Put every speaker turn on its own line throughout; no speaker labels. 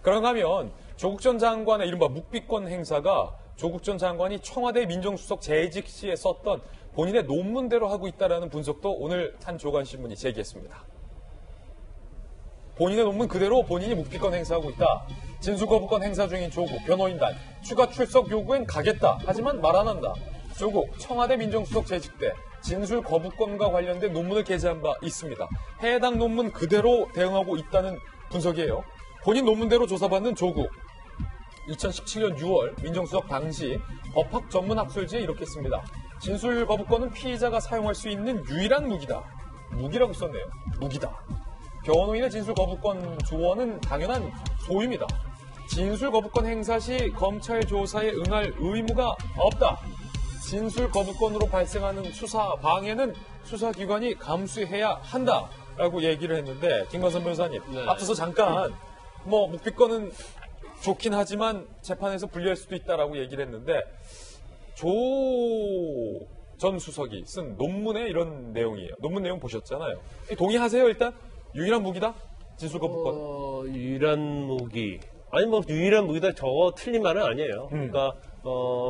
그런가 하면 조국 전 장관의 이른바 묵비권 행사가 조국 전 장관이 청와대 민정수석 재직 시에 썼던 본인의 논문대로 하고 있다는 분석도 오늘 한 조간신문이 제기했습니다. 본인의 논문 그대로 본인이 묵비권 행사하고 있다. 진술거부권 행사 중인 조국, 변호인단, 추가 출석 요구엔 가겠다. 하지만 말 안 한다. 조국, 청와대 민정수석 재직 때 진술거부권과 관련된 논문을 게재한 바 있습니다. 해당 논문 그대로 대응하고 있다는 분석이에요. 본인 논문대로 조사받는 조국. 2017년 6월 민정수석 당시 법학 전문 학술지에 이렇게 씁니다. 진술거부권은 피의자가 사용할 수 있는 유일한 무기다. 무기라고 썼네요. 무기다. 변호인의 진술거부권 조언은 당연한 소유입니다. 진술거부권 행사 시 검찰 조사에 응할 의무가 없다. 진술거부권으로 발생하는 수사 방해는 수사기관이 감수해야 한다라고 얘기를 했는데 김관선 변호사님 앞서서 잠깐 묵비권은 좋긴 하지만 재판에서 불리할 수도 있다라고 얘기를 했는데 조 전 수석이 쓴 논문에 이런 내용이에요. 논문 내용 보셨잖아요. 동의하세요 일단? 유일한 무기다? 진술거부권?
유일한 무기. 아니 유일한 무기다 저거 틀린 말은 아니에요. 그러니까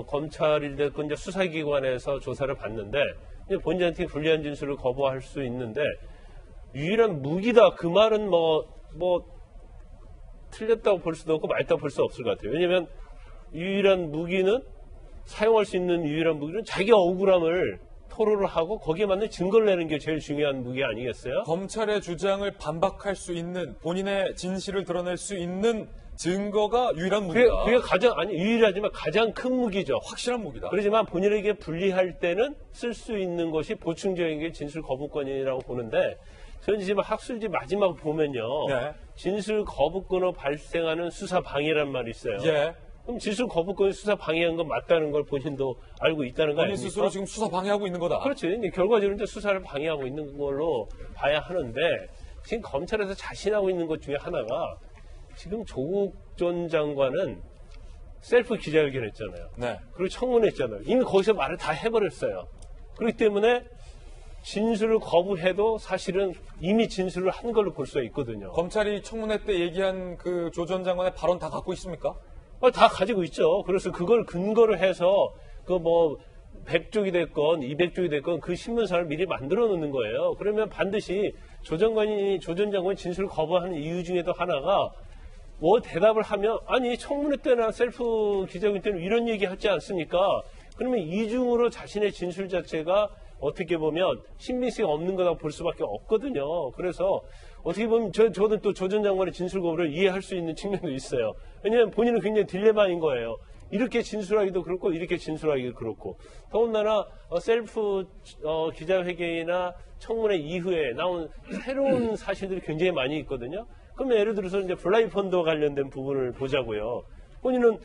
검찰이 됐건 이제 수사기관에서 조사를 받는데 본인한테 불리한 진술을 거부할 수 있는데 유일한 무기다 그 말은 틀렸다고 볼 수도 없고 맞다고 볼 수 없을 것 같아요. 왜냐하면 유일한 무기는 사용할 수 있는 유일한 무기는 자기 억울함을 토로를 하고 거기에 맞는 증거를 내는 게 제일 중요한 무기 아니겠어요?
검찰의 주장을 반박할 수 있는 본인의 진실을 드러낼 수 있는 증거가 유일한 무기다.
그게 유일하지만 가장 큰 무기죠.
확실한 무기다.
그렇지만 본인에게 불리할 때는 쓸 수 있는 것이 보충적인 게 진술 거부권이라고 보는데 저는 지금 학술지 마지막 보면요.
네.
진술 거부권으로 발생하는 수사 방해란 말이 있어요.
예.
그럼 진술 거부권이 수사 방해한 건 맞다는 걸 본인도 알고 있다는 거
본인
아닙니까?
스스로 지금 수사 방해하고 있는 거다.
그렇죠. 결과적으로 이제 수사를 방해하고 있는 걸로 봐야 하는데 지금 검찰에서 자신하고 있는 것 중에 하나가 지금 조국 전 장관은 셀프 기자회견 했잖아요.
네.
그리고 청문했잖아요. 이미 거기서 말을 다 해버렸어요. 그렇기 때문에 진술을 거부해도 사실은 이미 진술을 한 걸로 볼 수가 있거든요.
검찰이 청문회 때 얘기한 그 조 전 장관의 발언 다 갖고 있습니까?
다 가지고 있죠. 그래서 그걸 근거로 해서 100쪽이 됐건 200쪽이 됐건 그 신문사를 미리 만들어 놓는 거예요. 그러면 반드시 조 전 장관이 진술을 거부하는 이유 중에도 하나가 대답을 하면 아니 청문회 때나 셀프 기자회견 때는 이런 얘기 하지 않습니까? 그러면 이중으로 자신의 진술 자체가 어떻게 보면 신빙성이 없는 거라고 볼 수밖에 없거든요. 그래서 어떻게 보면 저는 또 조 전 장관의 진술 거부를 이해할 수 있는 측면도 있어요. 왜냐하면 본인은 굉장히 딜레마인 거예요. 이렇게 진술하기도 그렇고 이렇게 진술하기도 그렇고 더군다나 셀프 기자회견이나 청문회 이후에 나온 새로운 사실들이 굉장히 많이 있거든요. 그러면 예를 들어서 이제 블라인 펀드와 관련된 부분을 보자고요. 본인은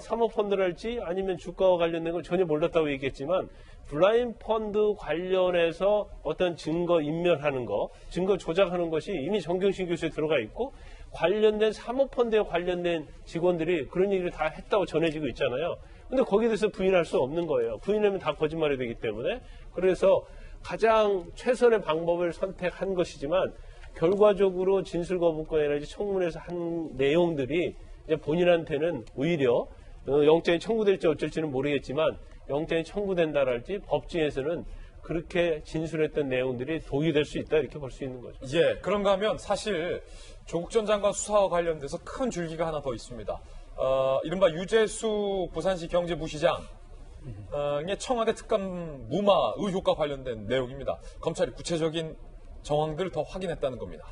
사모펀드랄지 아니면 주가와 관련된 걸 전혀 몰랐다고 얘기했지만 블라인 펀드 관련해서 어떤 증거 인멸하는 거, 증거 조작하는 것이 이미 정경심 교수에 들어가 있고 관련된 사모펀드에 관련된 직원들이 그런 얘기를 다 했다고 전해지고 있잖아요. 근데 거기에 대해서 부인할 수 없는 거예요. 부인하면 다 거짓말이 되기 때문에. 그래서 가장 최선의 방법을 선택한 것이지만 결과적으로 진술거부권이라든지 청문회에서 한 내용들이 이제 본인한테는 오히려 영장이 청구될지 어쩔지는 모르겠지만 영장이 청구된다랄지 법정에서는 그렇게 진술했던 내용들이 도의될 수 있다 이렇게 볼 수 있는 거죠.
예, 그런가 하면 사실 조국 전 장관 수사와 관련돼서 큰 줄기가 하나 더 있습니다. 이른바 유재수 부산시 경제부시장의 청와대 특감 무마 의혹과 관련된 내용입니다. 검찰이 구체적인 정황들을 더 확인했다는 겁니다.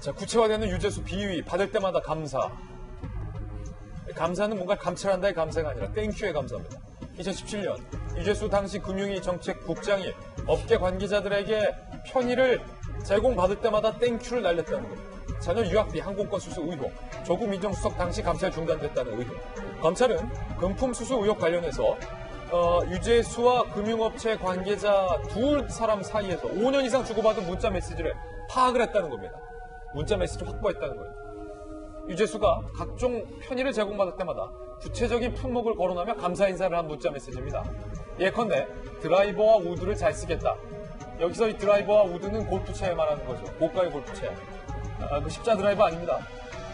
자, 구체화되는 유재수 비위 받을 때마다 감사. 감사는 뭔가 감찰한다의 감사가 아니라 땡큐의 감사입니다. 2017년 유재수 당시 금융위 정책국장이 업계 관계자들에게 편의를 제공받을 때마다 땡큐를 날렸다는 겁니다. 자녀 유학비 항공권 수수 의혹, 조국 민정수석 당시 감찰 중단됐다는 의혹. 검찰은 금품 수수 의혹 관련해서 유재수와 금융업체 관계자 두 사람 사이에서 5년 이상 주고받은 문자 메시지를 파악을 했다는 겁니다. 문자 메시지 확보했다는 거예요. 유재수가 각종 편의를 제공받을 때마다 구체적인 품목을 거론하며 감사 인사를 한 문자 메시지입니다. 예컨대 드라이버와 우드를 잘 쓰겠다. 여기서 이 드라이버와 우드는 골프채에 말하는 거죠. 고가의 골프채. 그 십자 드라이버 아닙니다.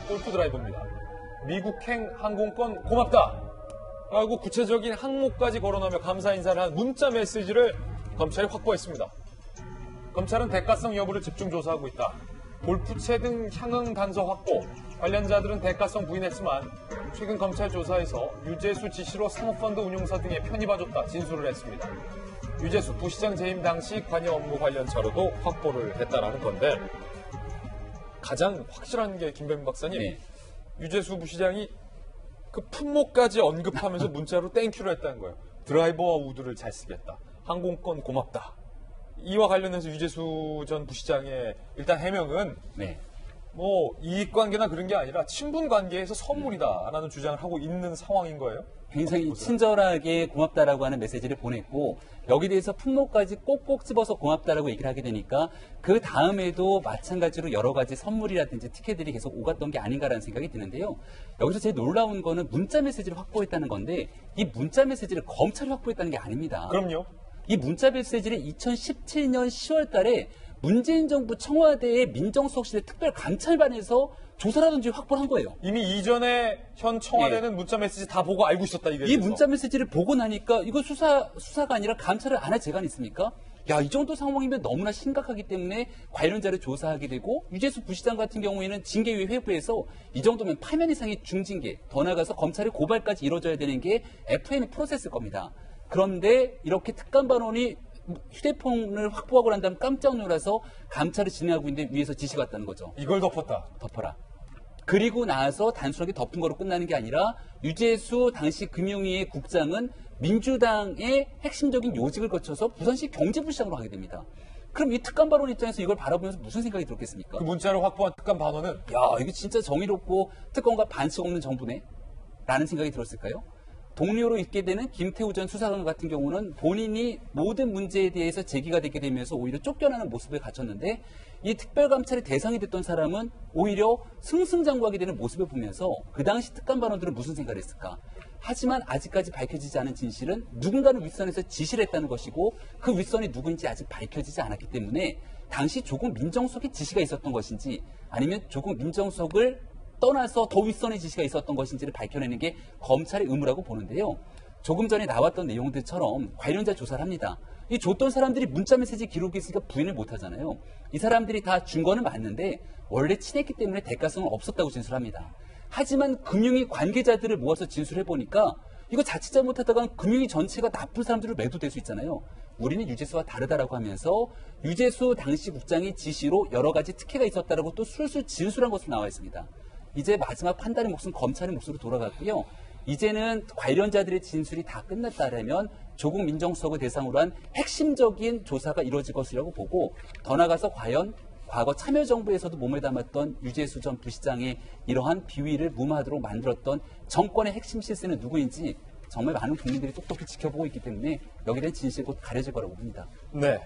골프 드라이버입니다. 미국행 항공권 고맙다 라고 구체적인 항목까지 거론하며 감사 인사를 한 문자 메시지를 검찰이 확보했습니다. 검찰은 대가성 여부를 집중 조사하고 있다. 골프채 등 향응 단서 확보, 관련자들은 대가성 부인했지만 최근 검찰 조사에서 유재수 지시로 사모펀드 운용사 등에 편입해줬다 진술을 했습니다. 유재수 부시장 재임 당시 관여 업무 관련 자료도 확보를 했다라는 건데 가장 확실한 게 김병민 박사님,
네.
유재수 부시장이 그 품목까지 언급하면서 문자로 땡큐를 했다는 거예요. 드라이버와 우드를 잘 쓰겠다. 항공권 고맙다. 이와 관련해서 유재수 전 부시장의 일단 해명은
네.
뭐 이익관계나 그런 게 아니라 친분관계에서 선물이다라는 주장을 하고 있는 상황인 거예요.
굉장히 친절하게 고맙다라고 하는 메시지를 보냈고 여기에 대해서 품목까지 꼭꼭 집어서 고맙다라고 얘기를 하게 되니까 그 다음에도 마찬가지로 여러 가지 선물이라든지 티켓들이 계속 오갔던 게 아닌가라는 생각이 드는데요. 여기서 제일 놀라운 거는 문자 메시지를 확보했다는 건데 이 문자 메시지를 검찰이 확보했다는 게 아닙니다.
그럼요.
이 문자 메시지를 2017년 10월 달에 문재인 정부 청와대의 민정수석실의 특별감찰반에서 조사라든지 확보를 한 거예요.
이미 이전에 현 청와대는 문자 메시지 다 보고 알고 있었다 이게.
이 문자 메시지를 보고 나니까 이거 수사가 아니라 감찰을 안 할 재간이 있습니까? 야, 이 정도 상황이면 너무나 심각하기 때문에 관련자를 조사하게 되고 유재수 부시장 같은 경우에는 징계위 회부에서 이 정도면 파면 이상의 중징계, 더 나아가서 검찰의 고발까지 이루어져야 되는 게 FM 프로세스일 겁니다. 그런데 이렇게 특감반원이 휴대폰을 확보하고 난 다음 깜짝 놀라서 감찰을 진행하고 있는데 위에서 지시가 왔다는 거죠.
이걸 덮었다.
덮어라. 그리고 나서 단순하게 덮은 거로 끝나는 게 아니라 유재수 당시 금융위의 국장은 민주당의 핵심적인 요직을 거쳐서 부산시 경제부시장으로 하게 됩니다. 그럼 이 특감반원 입장에서 이걸 바라보면서 무슨 생각이 들었겠습니까?
그 문자를 확보한 특감반원은
야, 이게 진짜 정의롭고 특검과 반칙 없는 정부네? 라는 생각이 들었을까요? 동료로 있게 되는 김태우 전 수사관 같은 경우는 본인이 모든 문제에 대해서 제기가 되게 되면서 오히려 쫓겨나는 모습을 갖췄는데 이 특별감찰의 대상이 됐던 사람은 오히려 승승장구하게 되는 모습을 보면서 그 당시 특감반원들은 무슨 생각을 했을까? 하지만 아직까지 밝혀지지 않은 진실은 누군가는 윗선에서 지시를 했다는 것이고 그 윗선이 누구인지 아직 밝혀지지 않았기 때문에 당시 조국 민정수석의 지시가 있었던 것인지 아니면 조국 민정수석을 떠나서 더 윗선의 지시가 있었던 것인지를 밝혀내는 게 검찰의 의무라고 보는데요. 조금 전에 나왔던 내용들처럼 관련자 조사를 합니다. 이 줬던 사람들이 문자 메시지 기록이 있으니까 부인을 못 하잖아요. 이 사람들이 다 준 거는 맞는데 원래 친했기 때문에 대가성은 없었다고 진술합니다. 하지만 금융위 관계자들을 모아서 진술해보니까 이거 자칫 잘못하다가 금융위 전체가 나쁜 사람들로 매도될 수 있잖아요. 우리는 유재수와 다르다라고 하면서 유재수 당시 국장의 지시로 여러 가지 특혜가 있었다라고 또 술술 진술한 것으로 나와 있습니다. 이제 마지막 판단의 몫은 검찰의 몫으로 돌아갔고요. 이제는 관련자들의 진술이 다 끝났다라면 조국 민정수석을 대상으로 한 핵심적인 조사가 이루어질 것이라고 보고 더 나아가서 과연 과거 참여정부에서도 몸을 담았던 유재수 전 부시장의 이러한 비위를 무마하도록 만들었던 정권의 핵심 실세는 누구인지 정말 많은 국민들이 똑똑히 지켜보고 있기 때문에 여기에 대한 진실이 곧 가려질 거라고 봅니다.
네.